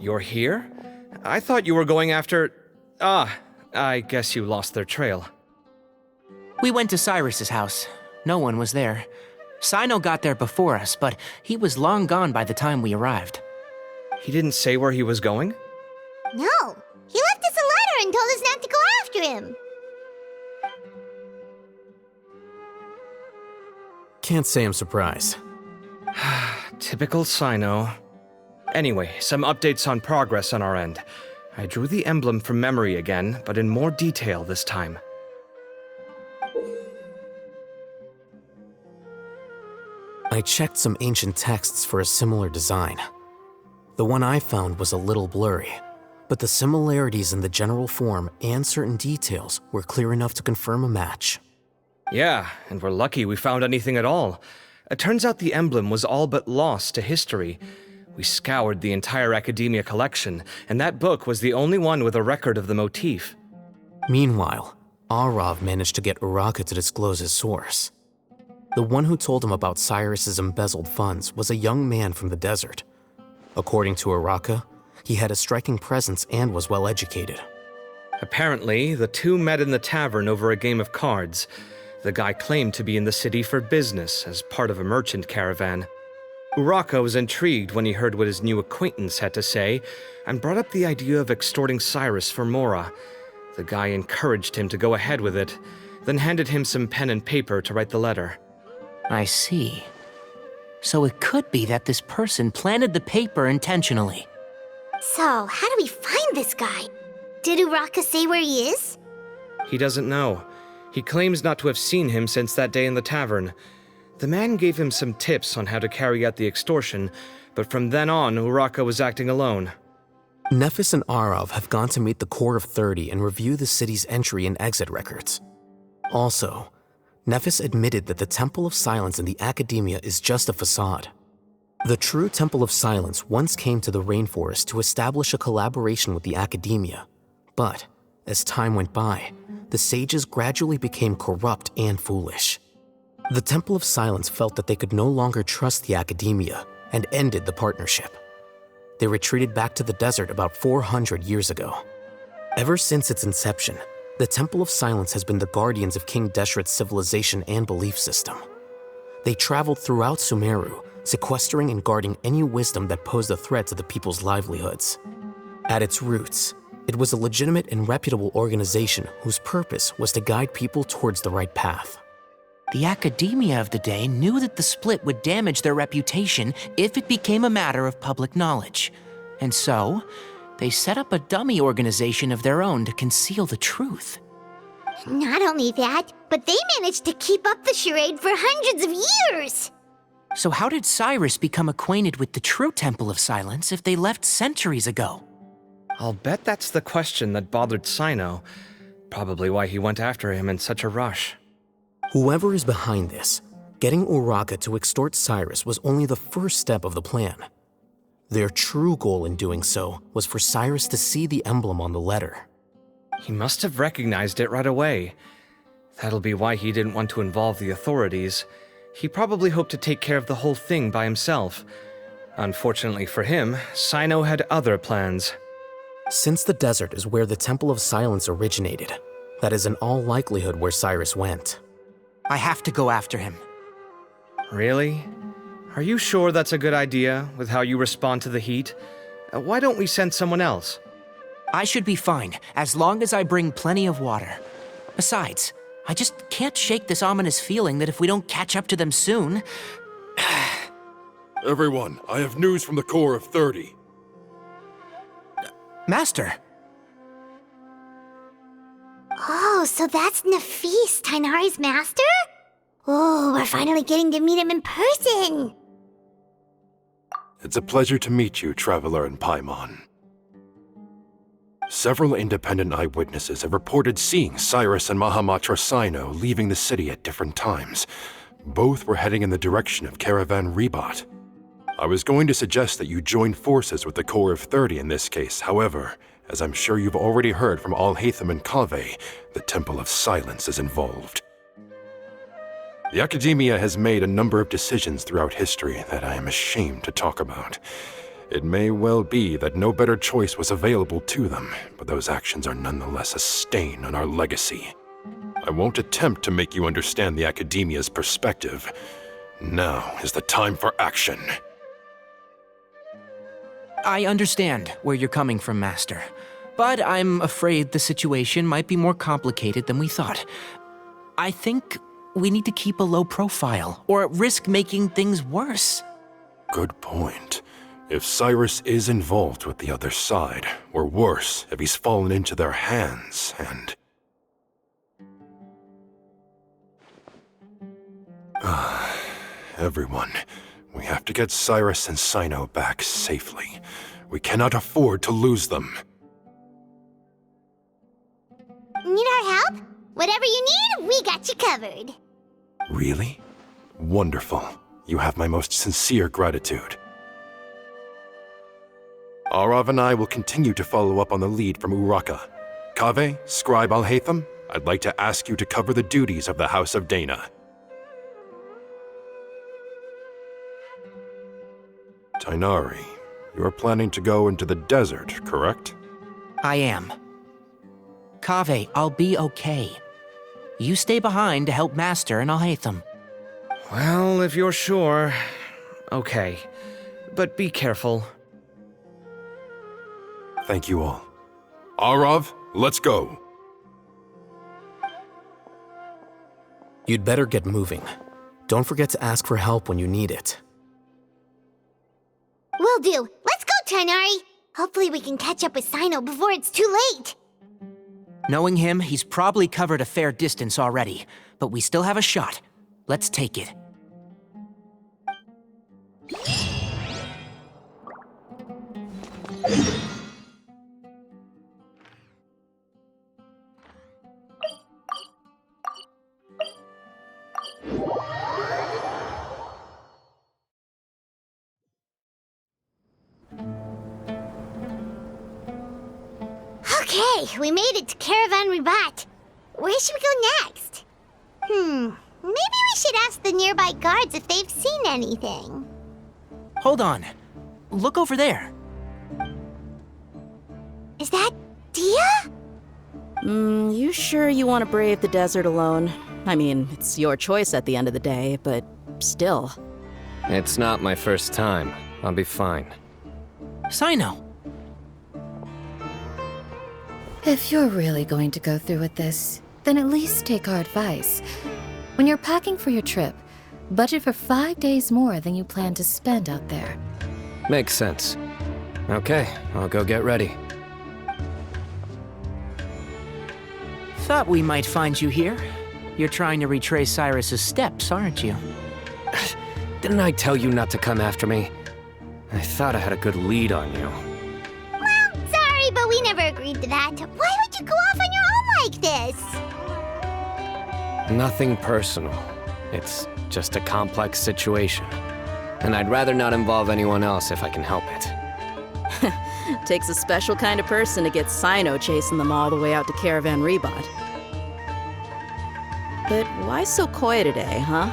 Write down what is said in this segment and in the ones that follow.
You're here? I thought you were going after... Ah, I guess you lost their trail. We went to Cyrus's house. No one was there. Cyno got there before us, but he was long gone by the time we arrived. He didn't say where he was going? No, he left us a letter and told us not to go after him. Can't say I'm surprised. Typical Cyno. Anyway, some updates on progress on our end. I drew the emblem from memory again, but in more detail this time. I checked some ancient texts for a similar design. The one I found was a little blurry, but the similarities in the general form and certain details were clear enough to confirm a match. Yeah, and we're lucky we found anything at all. It turns out the emblem was all but lost to history. We scoured the entire Academia collection, and that book was the only one with a record of the motif. Meanwhile, Arav managed to get Uraka to disclose his source. The one who told him about Cyrus's embezzled funds was a young man from the desert. According to Uraka, he had a striking presence and was well educated. Apparently, the two met in the tavern over a game of cards. The guy claimed to be in the city for business as part of a merchant caravan. Uraka was intrigued when he heard what his new acquaintance had to say and brought up the idea of extorting Cyrus for Mora. The guy encouraged him to go ahead with it, then handed him some pen and paper to write the letter. I see. So it could be that this person planted the paper intentionally. So, how do we find this guy? Did Uraka say where he is? He doesn't know. He claims not to have seen him since that day in the tavern. The man gave him some tips on how to carry out the extortion, but from then on, Uraka was acting alone. Nephis and Arav have gone to meet the Core of 30 and review the city's entry and exit records. Also, Nephis admitted that the Temple of Silence in the Academia is just a facade. The true Temple of Silence once came to the rainforest to establish a collaboration with the Academia, but as time went by, the sages gradually became corrupt and foolish. The Temple of Silence felt that they could no longer trust the Academia and ended the partnership. They retreated back to the desert about 400 years ago. Ever since its inception, the Temple of Silence has been the guardians of King Deshret's civilization and belief system. They traveled throughout Sumeru, sequestering and guarding any wisdom that posed a threat to the people's livelihoods. At its roots, it was a legitimate and reputable organization whose purpose was to guide people towards the right path. The Academia of the day knew that the split would damage their reputation if it became a matter of public knowledge. And so, they set up a dummy organization of their own to conceal the truth. Not only that, but they managed to keep up the charade for hundreds of years! So how did Cyrus become acquainted with the true Temple of Silence if they left centuries ago? I'll bet that's the question that bothered Cyno. Probably why he went after him in such a rush. Whoever is behind this, getting Uraka to extort Cyrus was only the first step of the plan. Their true goal in doing so was for Cyrus to see the emblem on the letter. He must have recognized it right away. That'll be why he didn't want to involve the authorities. He probably hoped to take care of the whole thing by himself. Unfortunately for him, Cyno had other plans. Since the desert is where the Temple of Silence originated, that is in all likelihood where Cyrus went. I have to go after him. Really? Are you sure that's a good idea, with how you respond to the heat? Why don't we send someone else? I should be fine, as long as I bring plenty of water. Besides, I just can't shake this ominous feeling that if we don't catch up to them soon... Everyone, I have news from the Core of 30. Master! Oh, so that's Nafis, Tainari's master? Oh, we're finally getting to meet him in person! It's a pleasure to meet you, Traveler in Paimon. Several independent eyewitnesses have reported seeing Cyrus and Mahamatra Cyno leaving the city at different times. Both were heading in the direction of Caravan Ribat. I was going to suggest that you join forces with the Core of 30 in this case. However, as I'm sure you've already heard from Al-Haytham and Kaveh, the Temple of Silence is involved. The Academia has made a number of decisions throughout history that I am ashamed to talk about. It may well be that no better choice was available to them, but those actions are nonetheless a stain on our legacy. I won't attempt to make you understand the Academia's perspective. Now is the time for action. I understand where you're coming from, Master. But I'm afraid the situation might be more complicated than we thought. I think we need to keep a low profile, or risk making things worse. Good point. If Cyrus is involved with the other side, or worse, if he's fallen into their hands, and... Everyone, we have to get Cyrus and Cyno back safely. We cannot afford to lose them. Need our help? Whatever you need, we got you covered. Really? Wonderful. You have my most sincere gratitude. Arav and I will continue to follow up on the lead from Uraka. Kaveh, Scribe Al-Haytham, I'd like to ask you to cover the duties of the House of Dana. Tighnari, you are planning to go into the desert, correct? I am. Kaveh, I'll be okay. You stay behind to help Master and Al-Haytham. Well, if you're sure. Okay. But be careful. Thank you all. Arav, let's go. You'd better get moving. Don't forget to ask for help when you need it. Will do. Let's go, Tighnari. Hopefully we can catch up with Cyno before it's too late. Knowing him, he's probably covered a fair distance already, but we still have a shot. Let's take it. Okay, we made it to Caravan Ribat. Where should we go next? Maybe we should ask the nearby guards if they've seen anything. Hold on. Look over there. Is that Dia? You sure you want to brave the desert alone? I mean, it's your choice at the end of the day, but still. It's not my first time. I'll be fine. Cyno. If you're really going to go through with this, then at least take our advice. When you're packing for your trip, budget for 5 days more than you plan to spend out there. Makes sense. Okay, I'll go get ready. Thought we might find you here. You're trying to retrace Cyrus's steps, aren't you? Didn't I tell you not to come after me? I thought I had a good lead on you. Well, sorry, but we never agreed to that. Why would you go off on your own like this? Nothing personal. It's just a complex situation. And I'd rather not involve anyone else if I can help it. Takes a special kind of person to get Cyno chasing them all the way out to Caravan Ribat. But why so coy today, huh?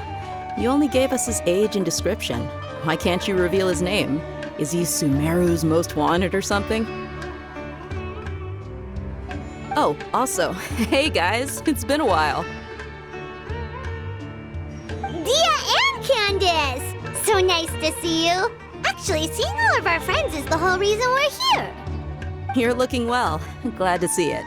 You only gave us his age and description. Why can't you reveal his name? Is he Sumeru's most wanted or something? Oh, also, hey guys, it's been a while. Dia and Candace! So nice to see you. Actually, seeing all of our friends is the whole reason we're here. You're looking well. Glad to see it.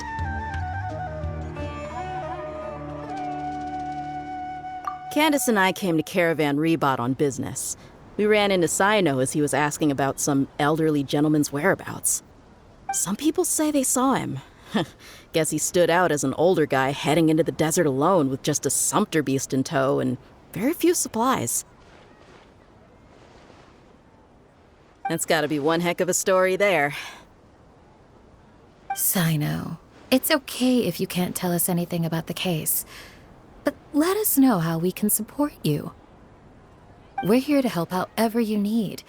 Candace and I came to Caravan Ribat on business. We ran into Cyno as he was asking about some elderly gentleman's whereabouts. Some people say they saw him. Guess he stood out as an older guy heading into the desert alone with just a sumpter beast in tow and very few supplies. That's gotta be one heck of a story there. Cyno, it's okay if you can't tell us anything about the case, but let us know how we can support you. We're here to help however you need.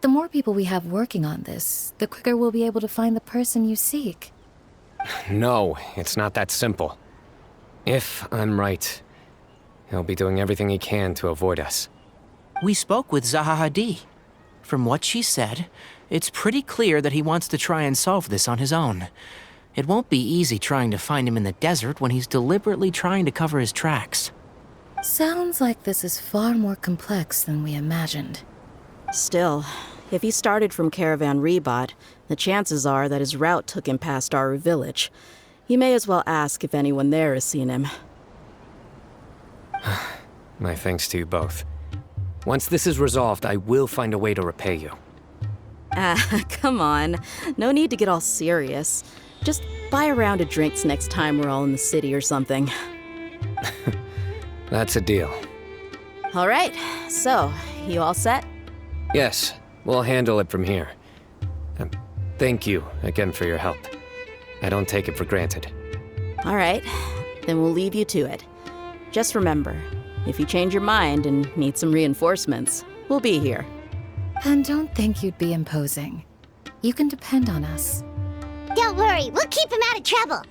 The more people we have working on this, the quicker we'll be able to find the person you seek. No, it's not that simple. If I'm right, he'll be doing everything he can to avoid us. We spoke with Zaha Hadid. From what she said, it's pretty clear that he wants to try and solve this on his own. It won't be easy trying to find him in the desert when he's deliberately trying to cover his tracks. Sounds like this is far more complex than we imagined. Still, if he started from Caravan Rebot, the chances are that his route took him past Aru village. You may as well ask if anyone there has seen him. My thanks to you both. Once this is resolved, I will find a way to repay you. Come on. No need to get all serious. Just buy a round of drinks next time we're all in the city or something. That's a deal. All right, so, you all set? Yes, we'll handle it from here. Thank you again for your help. I don't take it for granted. All right, then we'll leave you to it. Just remember, if you change your mind and need some reinforcements, we'll be here. And don't think you'd be imposing. You can depend on us. Don't worry, we'll keep him out of trouble.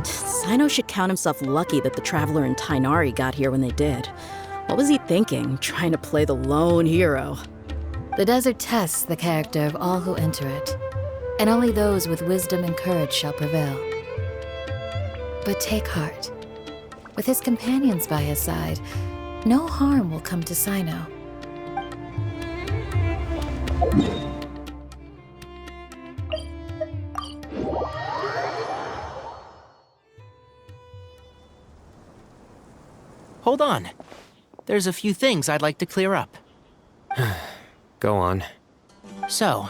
Cyno should count himself lucky that the Traveler and Tainari got here when they did. What was he thinking, trying to play the lone hero? The desert tests the character of all who enter it, and only those with wisdom and courage shall prevail. But take heart. With his companions by his side, no harm will come to Cyno. Hold on. There's a few things I'd like to clear up. Go on. So,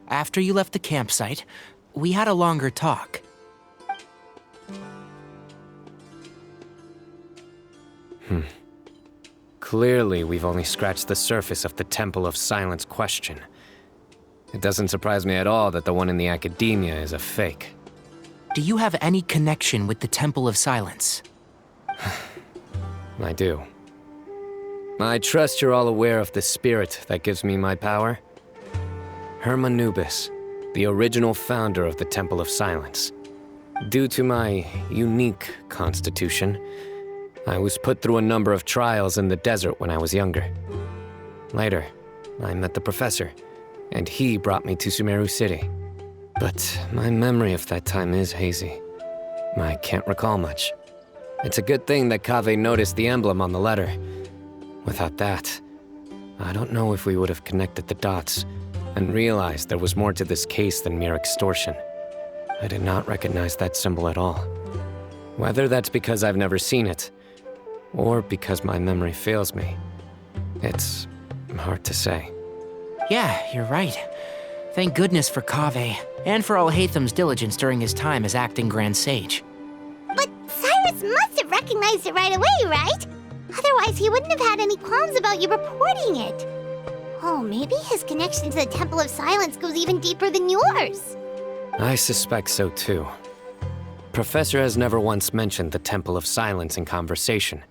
after you left the campsite, we had a longer talk. Clearly, we've only scratched the surface of the Temple of Silence question. It doesn't surprise me at all that the one in the Academia is a fake. Do you have any connection with the Temple of Silence? I do. I trust you're all aware of the spirit that gives me my power. Hermanubis, the original founder of the Temple of Silence. Due to my unique constitution, I was put through a number of trials in the desert when I was younger. Later, I met the professor, and he brought me to Sumeru City. But my memory of that time is hazy. I can't recall much. It's a good thing that Kaveh noticed the emblem on the letter. Without that, I don't know if we would have connected the dots and realized there was more to this case than mere extortion. I did not recognize that symbol at all. Whether that's because I've never seen it, or because my memory fails me, it's hard to say. Yeah, you're right. Thank goodness for Kaveh, and for Alhaitham's diligence during his time as acting Grand Sage. But Cyrus must have recognized it right away, right? Otherwise, he wouldn't have had any qualms about you reporting it. Oh, maybe his connection to the Temple of Silence goes even deeper than yours. I suspect so too. Professor has never once mentioned the Temple of Silence in conversation.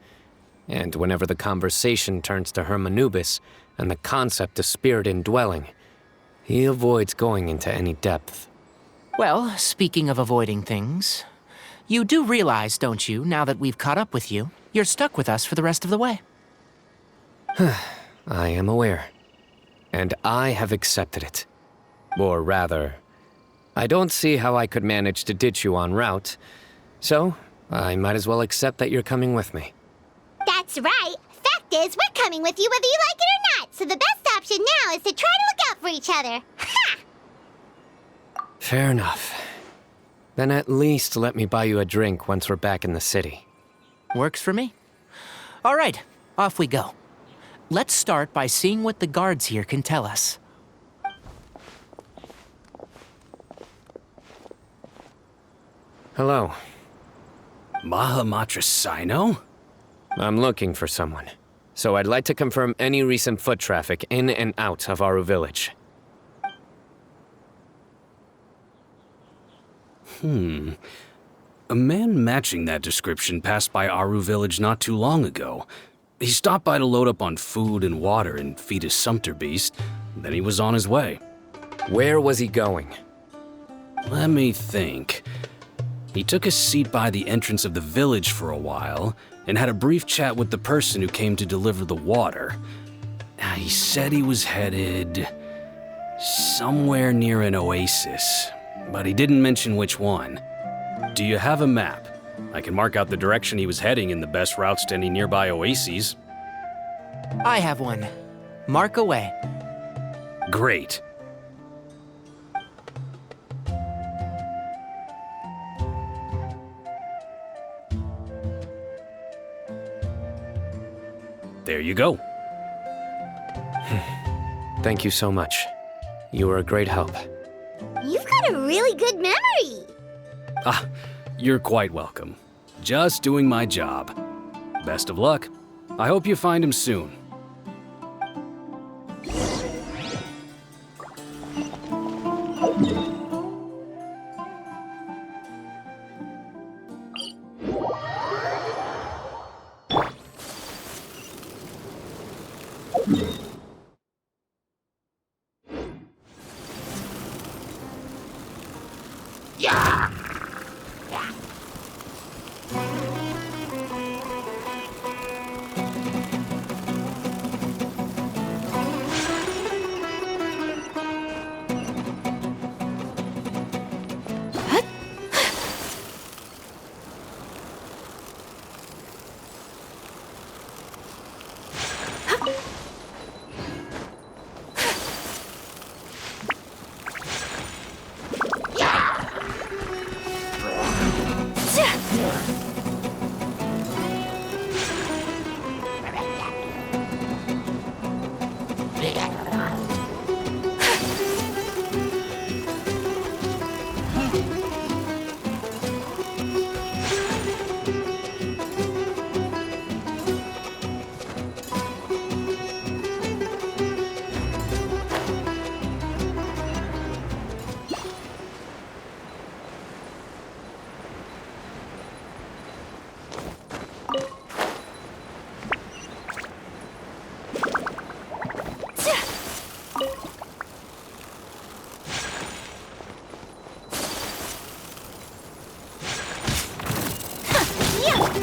And whenever the conversation turns to Hermanubis and the concept of spirit indwelling, he avoids going into any depth. Well, speaking of avoiding things, you do realize, don't you, now that we've caught up with you, you're stuck with us for the rest of the way. I am aware. And I have accepted it. Or rather, I don't see how I could manage to ditch you en route, so I might as well accept that you're coming with me. That's right. Fact is, we're coming with you whether you like it or not, so the best option now is to try to look out for each other. Ha! Fair enough. Then at least let me buy you a drink once we're back in the city. Works for me. All right, off we go. Let's start by seeing what the guards here can tell us. Hello. Mahamatra Cyno? I'm looking for someone. So I'd like to confirm any recent foot traffic in and out of Aru village. A man matching that description passed by Aru village not too long ago. He stopped by to load up on food and water and feed his sumpter beast. Then he was on his way. Where was he going? Let me think. He took a seat by the entrance of the village for a while, and had a brief chat with the person who came to deliver the water. He said he was headed somewhere near an oasis, but he didn't mention which one. Do you have a map? I can mark out the direction he was heading and the best routes to any nearby oases. I have one. Mark away. Great. There you go. Thank you so much. You were a great help. You've got a really good memory. You're quite welcome. Just doing my job. Best of luck. I hope you find him soon.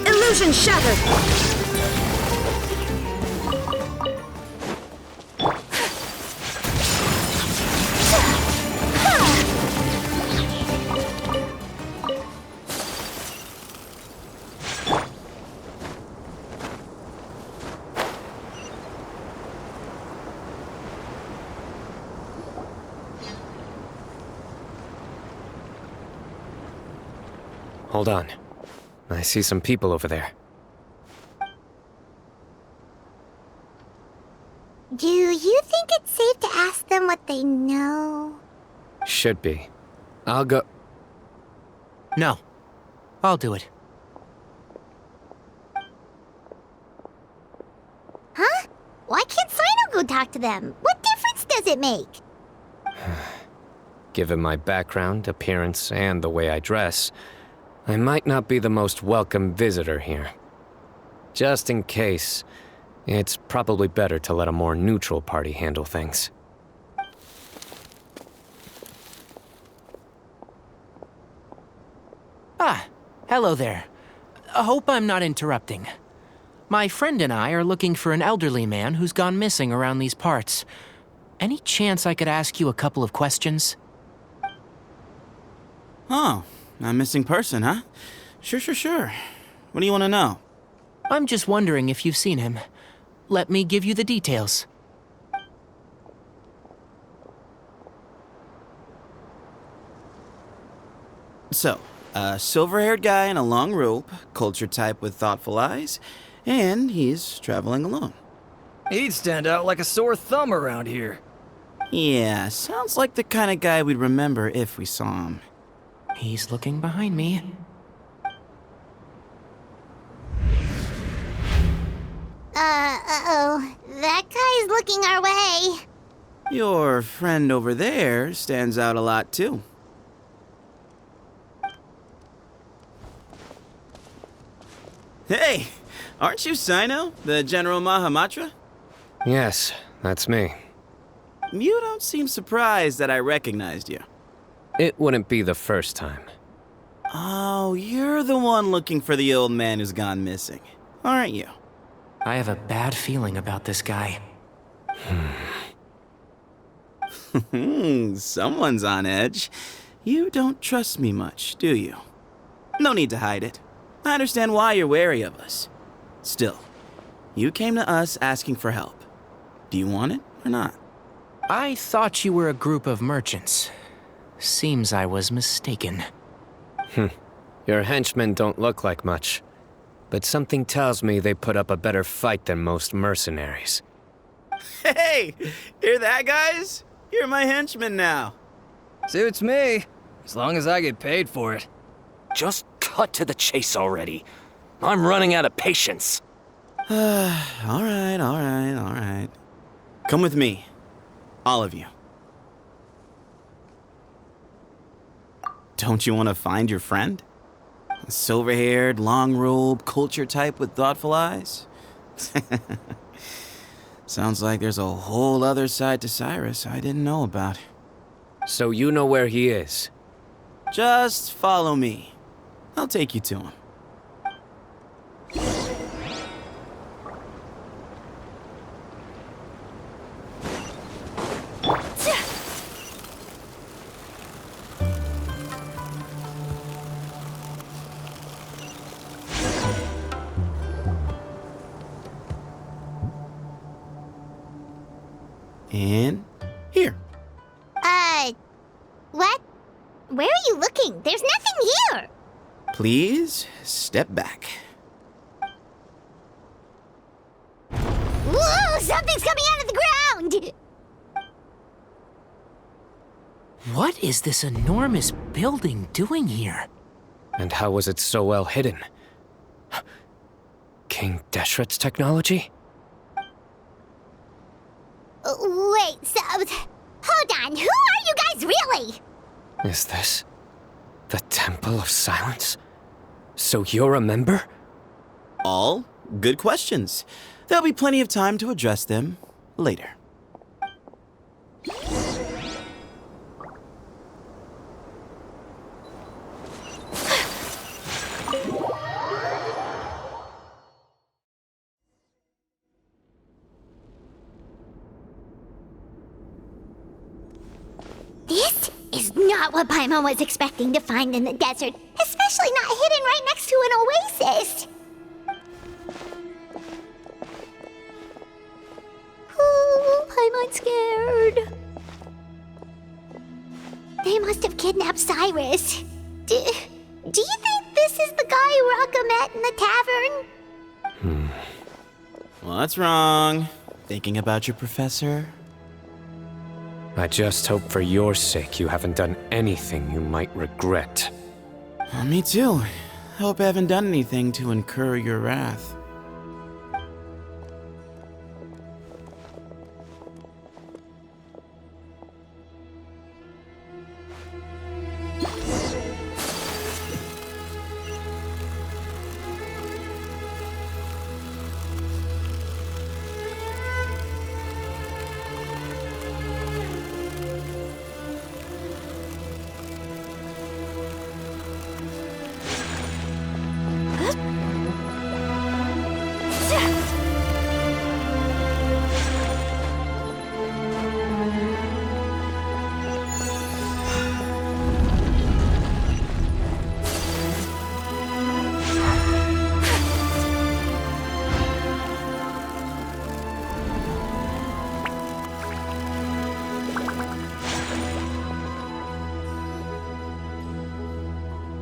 Illusion shattered! Hold on. I see some people over there. Do you think it's safe to ask them what they know? Should be. I'll go. No. I'll do it. Huh? Why can't Cyno go talk to them? What difference does it make? Given my background, appearance, and the way I dress, I might not be the most welcome visitor here. Just in case, it's probably better to let a more neutral party handle things. Ah, hello there. I hope I'm not interrupting. My friend and I are looking for an elderly man who's gone missing around these parts. Any chance I could ask you a couple of questions? Oh, a missing person, huh? Sure. What do you want to know? I'm just wondering if you've seen him. Let me give you the details. So, a silver-haired guy in a long robe, culture type with thoughtful eyes, and he's traveling alone. He'd stand out like a sore thumb around here. Yeah, sounds like the kind of guy we'd remember if we saw him. He's looking behind me. Uh-oh. That guy's looking our way. Your friend over there stands out a lot, too. Hey, aren't you Cyno, the General Mahamatra? Yes, that's me. You don't seem surprised that I recognized you. It wouldn't be the first time. Oh, you're the one looking for the old man who's gone missing. aren't you? I have a bad feeling about this guy. Someone's on edge. You don't trust me much, do you? No need to hide it. I understand why you're wary of us. Still, you came to us asking for help. Do you want it or not? I thought you were a group of merchants. Seems I was mistaken. Your henchmen don't look like much, but something tells me they put up a better fight than most mercenaries. Hey! Hear that, guys? You're my henchmen now. Suits me, as long as I get paid for it. Just cut to the chase already. I'm running out of patience. All right. Come with me. All of you. Don't you want to find your friend? A silver-haired, long-robed, culture type with thoughtful eyes? Sounds like there's a whole other side to Cyrus I didn't know about. So you know where he is? Just follow me. I'll take you to him. And here. What? Where are you looking? There's nothing here! Please step back. Whoa! Something's coming out of the ground! What is this enormous building doing here? And how was it so well hidden? King Deshret's technology? Wait, so... Hold on, who are you guys really? Is this the Temple of Silence? So you're a member? All good questions. There'll be plenty of time to address them later. This is not what Paimon was expecting to find in the desert, especially not hidden right next to an oasis. Oh, Paimon's scared. They must have kidnapped Cyrus. Do you think this is the guy Raka met in the tavern? What's wrong? Thinking about your professor? I just hope for your sake you haven't done anything you might regret. Me too. Hope I haven't done anything to incur your wrath.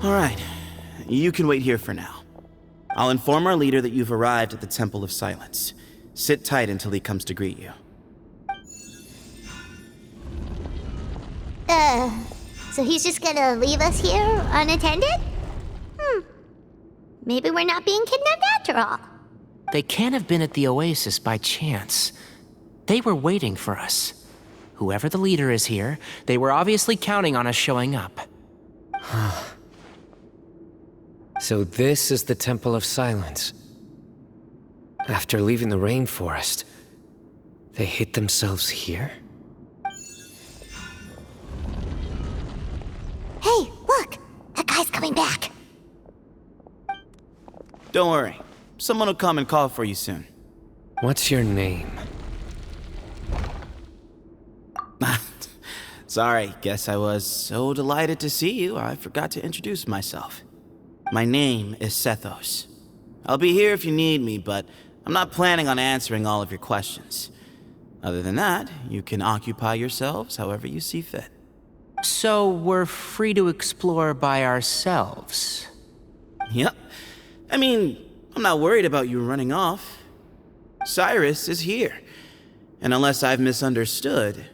All right, you can wait here for now. I'll inform our leader that you've arrived at the Temple of Silence. Sit tight until he comes to greet you. So he's just gonna leave us here unattended? Maybe we're not being kidnapped after all. They can't have been at the oasis by chance. They were waiting for us. Whoever the leader is here, they were obviously counting on us showing up. So this is the Temple of Silence. After leaving the rainforest, they hid themselves here? Hey, look! That guy's coming back. Don't worry, Someone will come and call for you soon. What's your name? Sorry, guess I was so delighted to see you, I forgot to introduce myself. My name is Sethos. I'll be here if you need me, but I'm not planning on answering all of your questions. Other than that, you can occupy yourselves however you see fit. So we're free to explore by ourselves. Yep. I mean, I'm not worried about you running off. Cyrus is here. And unless I've misunderstood,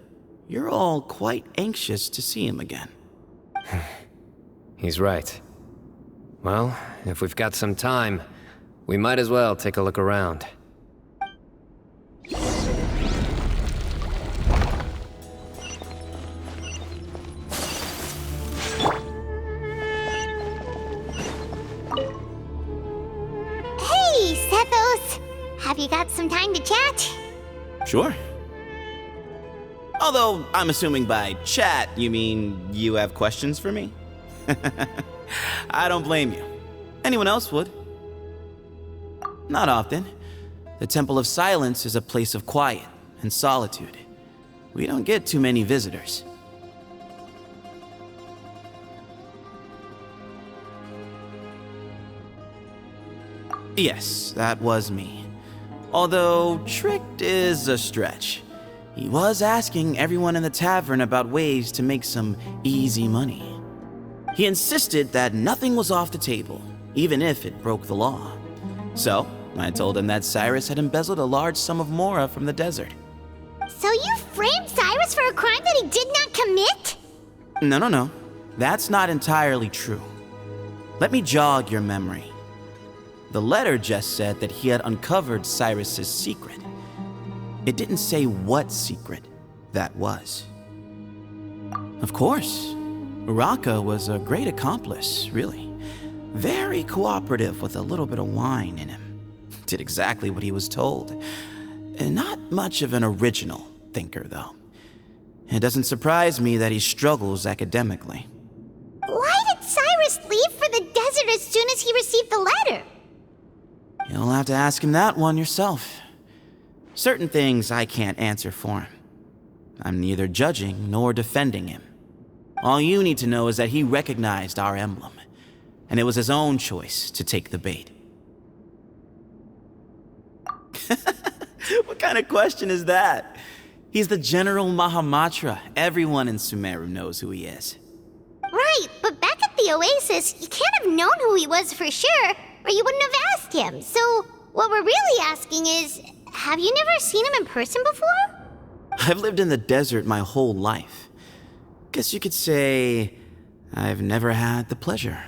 you're all quite anxious to see him again. He's right. Well, if we've got some time, we might as well take a look around. Hey, Sethos! Have you got some time to chat? Sure. Although, I'm assuming by chat, you mean you have questions for me? I don't blame you. Anyone else would. Not often. The Temple of Silence is a place of quiet and solitude. We don't get too many visitors. Yes, that was me. Although, tricked is a stretch. He was asking everyone in the tavern about ways to make some easy money. He insisted that nothing was off the table, even if it broke the law. So, I told him that Cyrus had embezzled a large sum of mora from the desert. So you framed Cyrus for a crime that he did not commit? No. That's not entirely true. Let me jog your memory. The letter just said that he had uncovered Cyrus's secret. It didn't say what secret that was. Of course, Uraka was a great accomplice, really. Very cooperative with a little bit of wine in him. Did exactly what he was told. And not much of an original thinker, though. It doesn't surprise me that he struggles academically. Why did Cyrus leave for the desert as soon as he received the letter? You'll have to ask him that one yourself. Certain things I can't answer for him. I'm neither judging nor defending him. All you need to know is that he recognized our emblem, and it was his own choice to take the bait. What kind of question is that? He's the General Mahamatra. Everyone in Sumeru knows who he is. Right, but back at the Oasis, you can't have known who he was for sure, or you wouldn't have asked him. So, what we're really asking is, have you never seen him in person before? I've lived in the desert my whole life. Guess you could say I've never had the pleasure.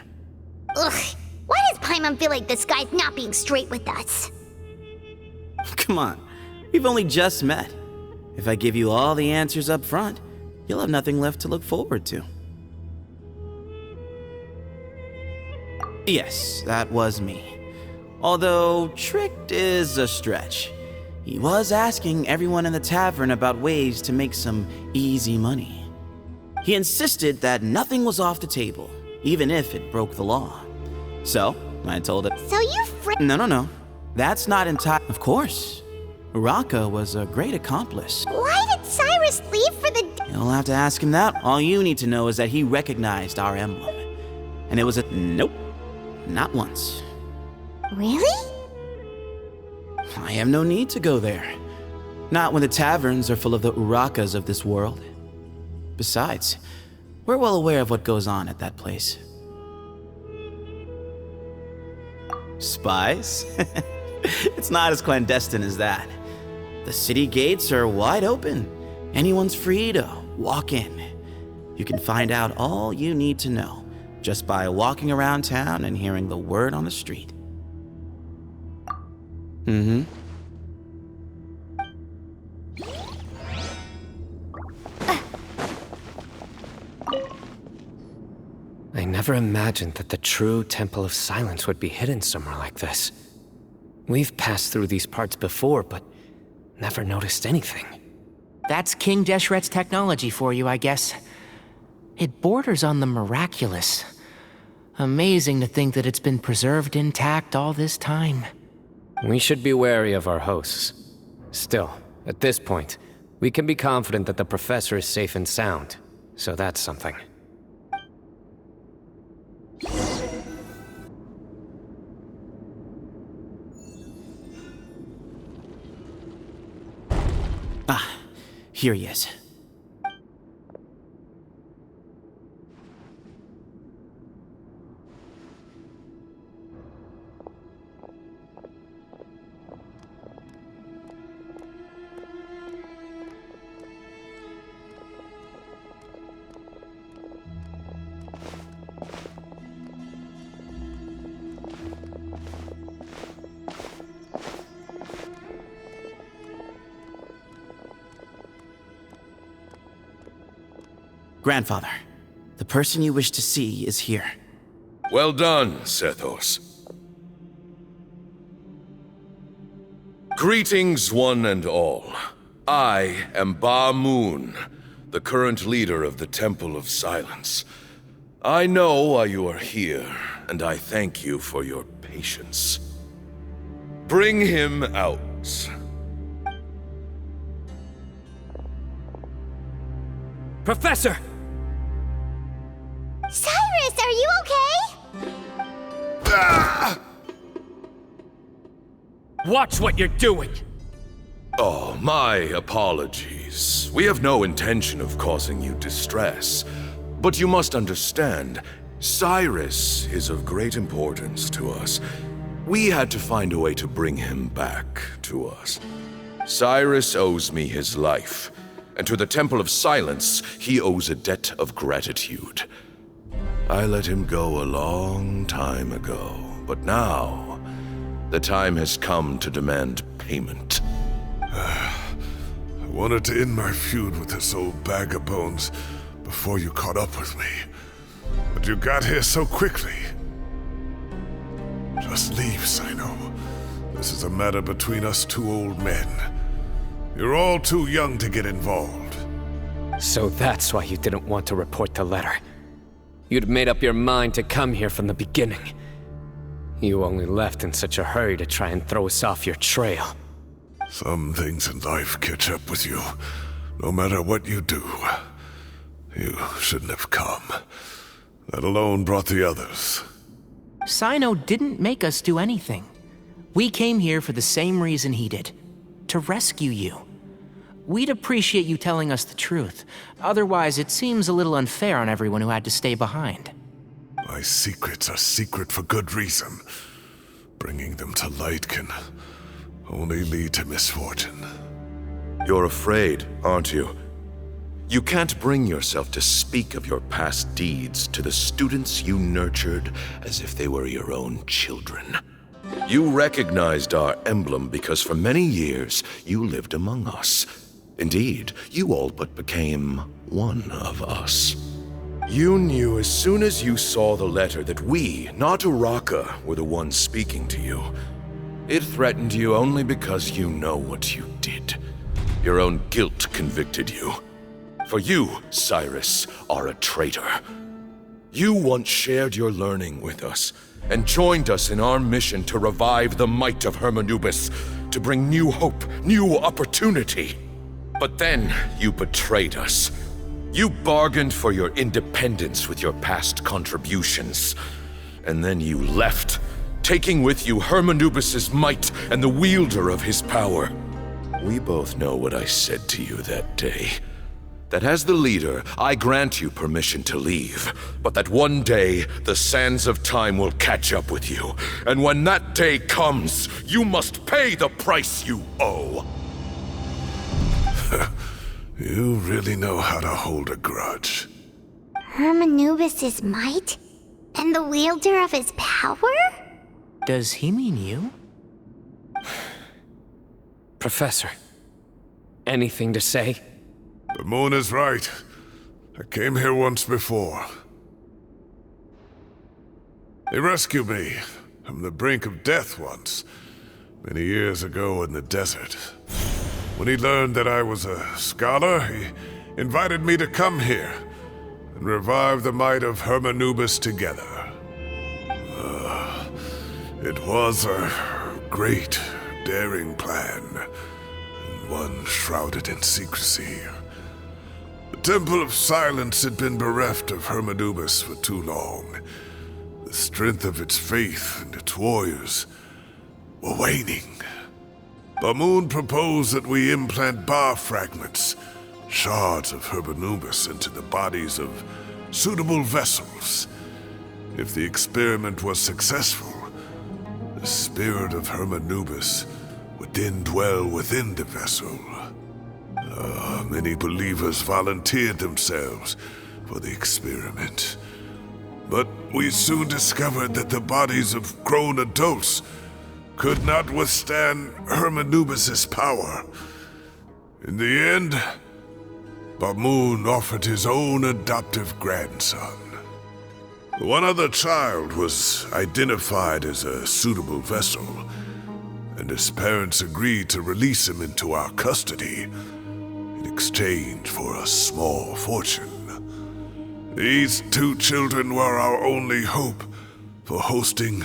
Ugh, why does Paimon feel like this guy's not being straight with us? Come on, we've only just met. If I give you all the answers up front, you'll have nothing left to look forward to. Yes, that was me. Although, tricked is a stretch. He was asking everyone in the tavern about ways to make some easy money. He insisted that nothing was off the table, even if it broke the law. So, I told him... So you No. That's not entirely... Of course. Uraka was a great accomplice. Why did Cyrus leave for the... You'll have to ask him that. All you need to know is that he recognized our emblem. And it was a... Nope. Not once. Really? I have no need to go there. Not when the taverns are full of the Urakas of this world. Besides, we're well aware of what goes on at that place. Spies? It's not as clandestine as that. The city gates are wide open. Anyone's free to walk in. You can find out all you need to know just by walking around town and hearing the word on the street. I never imagined that the true Temple of Silence would be hidden somewhere like this. We've passed through these parts before, but never noticed anything. That's King Deshret's technology for you, I guess. It borders on the miraculous. Amazing to think that it's been preserved intact all this time. We should be wary of our hosts. Still, at this point, we can be confident that the professor is safe and sound, so that's something. Ah, here he is. Grandfather, the person you wish to see is here. Well done, Sethos. Greetings, one and all. I am Ba Moon, the current leader of the Temple of Silence. I know why you are here, and I thank you for your patience. Bring him out. Professor! Cyrus, are you okay? Ah! Watch what you're doing! Oh, my apologies. We have no intention of causing you distress. But you must understand, Cyrus is of great importance to us. We had to find a way to bring him back to us. Cyrus owes me his life, and to the Temple of Silence, he owes a debt of gratitude. I let him go a long time ago, but now, the time has come to demand payment. I wanted to end my feud with this old bag of bones before you caught up with me. But you got here so quickly. Just leave, Cyno. This is a matter between us two old men. You're all too young to get involved. So that's why you didn't want to report the letter. You'd made up your mind to come here from the beginning. You only left in such a hurry to try and throw us off your trail. Some things in life catch up with you, no matter what you do. You shouldn't have come. That alone brought the others. Cyno didn't make us do anything. We came here for the same reason he did. To rescue you. We'd appreciate you telling us the truth. Otherwise, it seems a little unfair on everyone who had to stay behind. My secrets are secret for good reason. Bringing them to light can only lead to misfortune. You're afraid, aren't you? You can't bring yourself to speak of your past deeds to the students you nurtured as if they were your own children. You recognized our emblem because for many years you lived among us. Indeed, you all but became one of us. You knew as soon as you saw the letter that we, not Uraka, were the ones speaking to you. It threatened you only because you know what you did. Your own guilt convicted you. For you, Cyrus, are a traitor. You once shared your learning with us, and joined us in our mission to revive the might of Hermanubis, to bring new hope, new opportunity. But then you betrayed us. You bargained for your independence with your past contributions. And then you left, taking with you Hermanubis' might and the wielder of his power. We both know what I said to you that day. That as the leader, I grant you permission to leave, but that one day, the sands of time will catch up with you. And when that day comes, you must pay the price you owe. You really know how to hold a grudge. Hermanubis' might? And the wielder of his power? Does he mean you? Professor, anything to say? The moon is right. I came here once before. He rescued me from the brink of death once, many years ago in the desert. When he learned that I was a scholar, he invited me to come here and revive the might of Hermanubis together. It was a great daring plan, and one shrouded in secrecy. The Temple of Silence had been bereft of Hermanubis for too long. The strength of its faith and its warriors were waning. Bamoon proposed that we implant bar fragments, shards of Hermanubis, into the bodies of suitable vessels. If the experiment was successful, the spirit of Hermanubis would then dwell within the vessel. Many believers volunteered themselves for the experiment. But we soon discovered that the bodies of grown adults could not withstand Hermanubis' power. In the end, Bamoon offered his own adoptive grandson. One other child was identified as a suitable vessel, and his parents agreed to release him into our custody in exchange for a small fortune. These two children were our only hope for hosting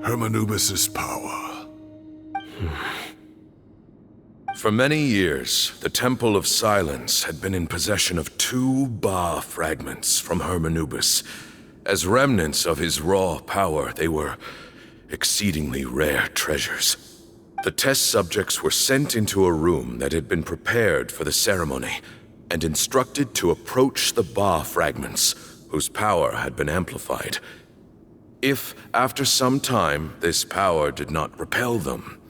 Hermanubis' power. For many years, the Temple of Silence had been in possession of 2 Ba fragments from Hermanubis. As remnants of his raw power, they were exceedingly rare treasures. The test subjects were sent into a room that had been prepared for the ceremony and instructed to approach the Ba fragments, whose power had been amplified. If, after some time, this power did not repel them,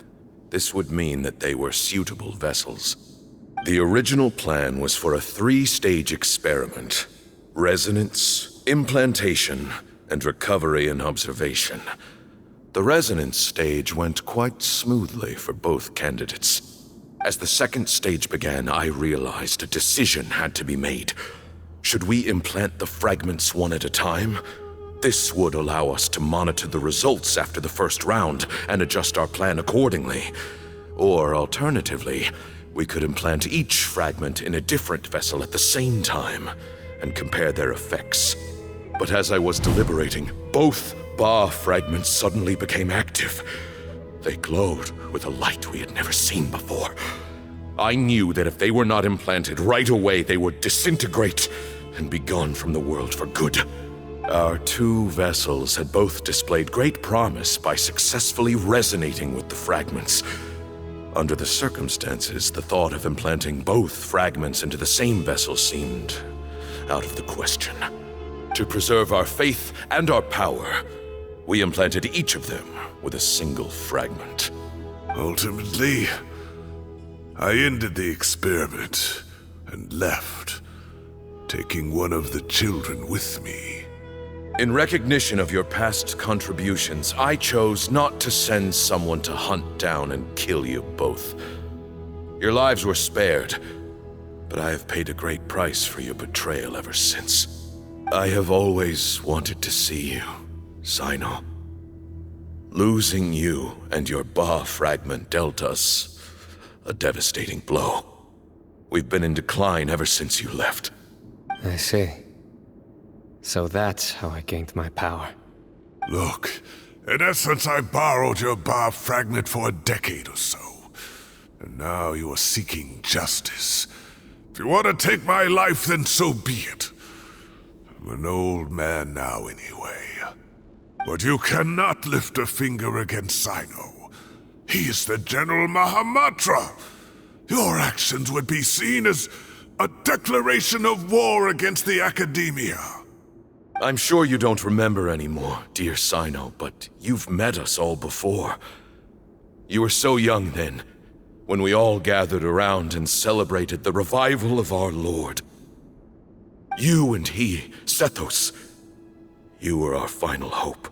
this would mean that they were suitable vessels. The original plan was for a 3-stage experiment: resonance, implantation, and recovery and observation. The resonance stage went quite smoothly for both candidates. As the 2nd stage began, I realized a decision had to be made. Should we implant the fragments one at a time? This would allow us to monitor the results after the first round and adjust our plan accordingly. Or alternatively, we could implant each fragment in a different vessel at the same time and compare their effects. But as I was deliberating, both Ba fragments suddenly became active. They glowed with a light we had never seen before. I knew that if they were not implanted right away, they would disintegrate and be gone from the world for good. Our 2 vessels had both displayed great promise by successfully resonating with the fragments. Under the circumstances, the thought of implanting both fragments into the same vessel seemed out of the question. To preserve our faith and our power, we implanted each of them with a single fragment. Ultimately, I ended the experiment and left, taking one of the children with me. In recognition of your past contributions, I chose not to send someone to hunt down and kill you both. Your lives were spared, but I have paid a great price for your betrayal ever since. I have always wanted to see you, Cyno. Losing you and your Ba fragment dealt us a devastating blow. We've been in decline ever since you left. I see. So that's how I gained my power. Look, in essence, I borrowed your Ba fragment for a decade or so. And now you are seeking justice. If you want to take my life, then so be it. I'm an old man now anyway. But you cannot lift a finger against Cyno. He is the General Mahamatra. Your actions would be seen as a declaration of war against the Academia. I'm sure you don't remember anymore, dear Cyno, but you've met us all before. You were so young then, when we all gathered around and celebrated the revival of our Lord. You and he, Sethos, you were our final hope.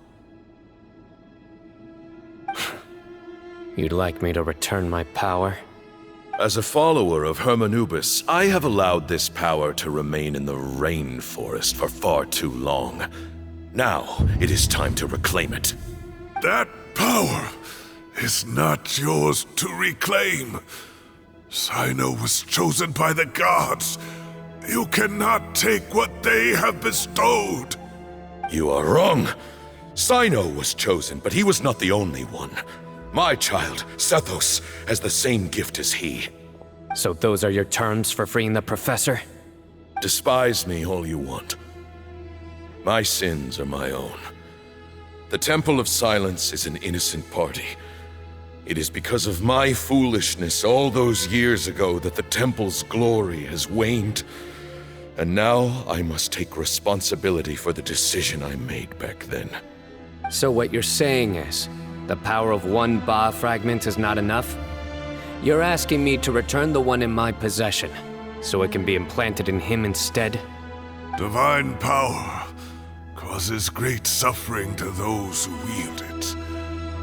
You'd like me to return my power? As a follower of Hermanubis, I have allowed this power to remain in the rainforest for far too long. Now, it is time to reclaim it. That power is not yours to reclaim. Cyno was chosen by the gods. You cannot take what they have bestowed. You are wrong. Cyno was chosen, but he was not the only one. My child, Sethos, has the same gift as he. So those are your terms for freeing the professor? Despise me all you want. My sins are my own. The Temple of Silence is an innocent party. It is because of my foolishness all those years ago that the Temple's glory has waned. And now I must take responsibility for the decision I made back then. So what you're saying is, the power of one Ba fragment is not enough? You're asking me to return the one in my possession, so it can be implanted in him instead? Divine power causes great suffering to those who wield it.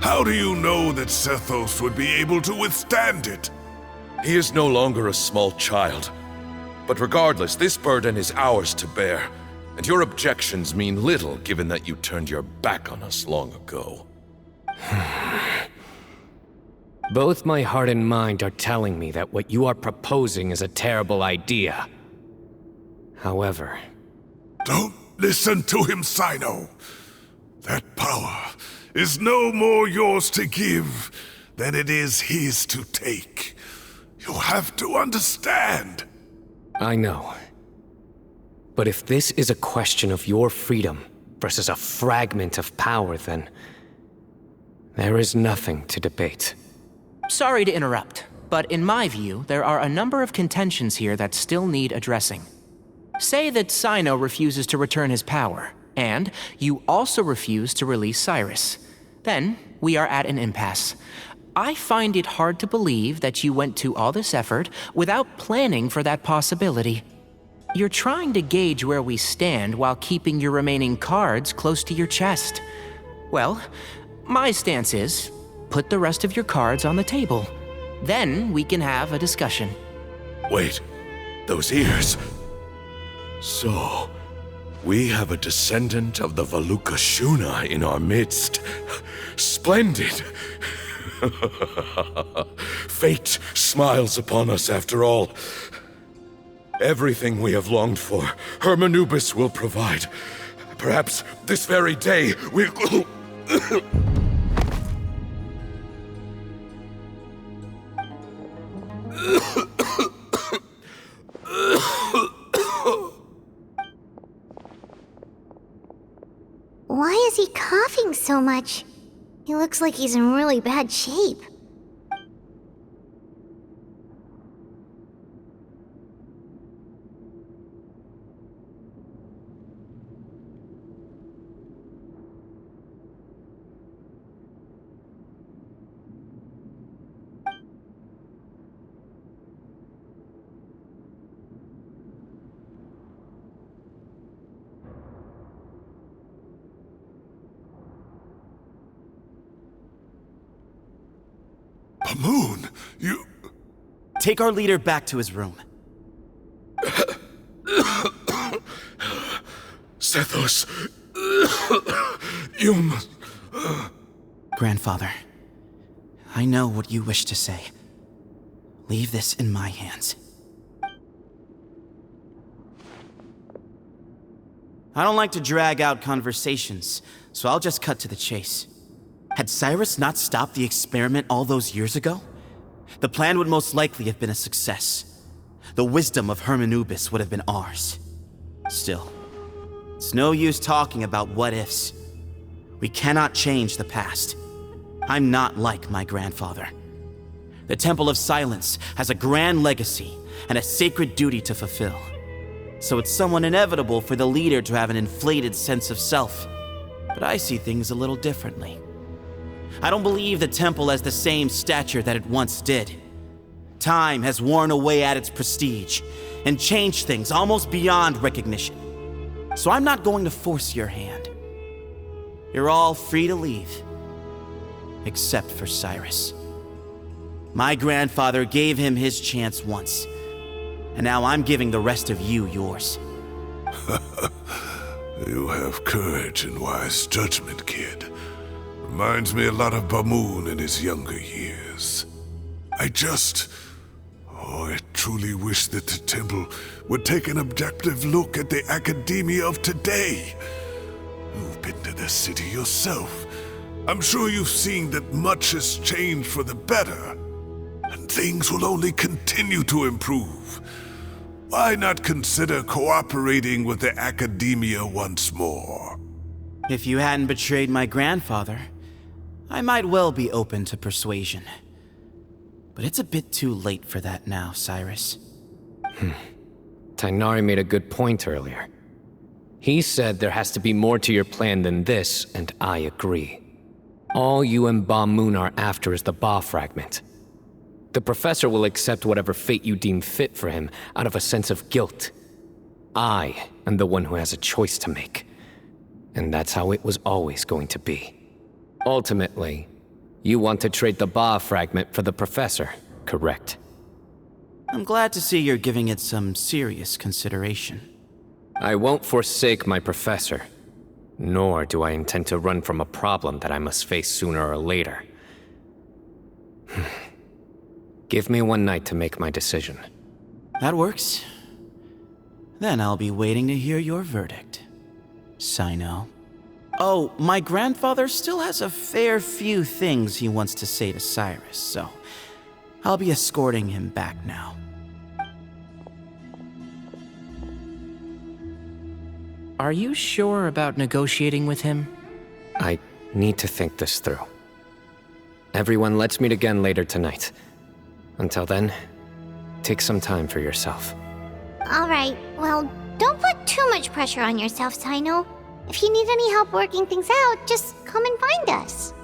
How do you know that Sethos would be able to withstand it? He is no longer a small child. But regardless, this burden is ours to bear, and your objections mean little given that you turned your back on us long ago. Both my heart and mind are telling me that what you are proposing is a terrible idea. However... Don't listen to him, Cyno. That power is no more yours to give than it is his to take. You have to understand. I know. But if this is a question of your freedom versus a fragment of power, then... there is nothing to debate. Sorry to interrupt, but in my view, there are a number of contentions here that still need addressing. Say that Cyno refuses to return his power, and you also refuse to release Cyrus. Then, we are at an impasse. I find it hard to believe that you went to all this effort without planning for that possibility. You're trying to gauge where we stand while keeping your remaining cards close to your chest. Well, my stance is, put the rest of your cards on the table. Then we can have a discussion. Wait, those ears. So, we have a descendant of the Valukashuna in our midst. Splendid! Fate smiles upon us after all. Everything we have longed for, Hermanubis will provide. Perhaps this very day we'll... Why is he coughing so much? He looks like he's in really bad shape. Moon, you... Take our leader back to his room. Sethos, you must... Grandfather, I know what you wish to say. Leave this in my hands. I don't like to drag out conversations, so I'll just cut to the chase. Had Cyrus not stopped the experiment all those years ago, the plan would most likely have been a success. The wisdom of Hermanubis would have been ours. Still, it's no use talking about what-ifs. We cannot change the past. I'm not like my grandfather. The Temple of Silence has a grand legacy and a sacred duty to fulfill. So it's somewhat inevitable for the leader to have an inflated sense of self. But I see things a little differently. I don't believe the temple has the same stature that it once did. Time has worn away at its prestige and changed things almost beyond recognition. So I'm not going to force your hand. You're all free to leave. Except for Cyrus. My grandfather gave him his chance once, and now I'm giving the rest of you yours. You have courage and wise judgment, kid. Reminds me a lot of Bamoon in his younger years. I truly wish that the temple would take an objective look at the academia of today. You've been to the city yourself. I'm sure you've seen that much has changed for the better, and things will only continue to improve. Why not consider cooperating with the Academia once more? If you hadn't betrayed my grandfather, I might well be open to persuasion. But it's a bit too late for that now, Cyrus. Tainari made a good point earlier. He said there has to be more to your plan than this, and I agree. All you and Ba Moon are after is the Ba fragment. The professor will accept whatever fate you deem fit for him out of a sense of guilt. I am the one who has a choice to make. And that's how it was always going to be. Ultimately, you want to trade the Ba fragment for the professor, correct? I'm glad to see you're giving it some serious consideration. I won't forsake my professor, nor do I intend to run from a problem that I must face sooner or later. Give me one night to make my decision. That works. Then I'll be waiting to hear your verdict, Cyno. Oh, my grandfather still has a fair few things he wants to say to Cyrus, so I'll be escorting him back now. Are you sure about negotiating with him? I need to think this through. Everyone, let's meet again later tonight. Until then, take some time for yourself. Alright, well, don't put too much pressure on yourself, Cyno. If you need any help working things out, just come and find us.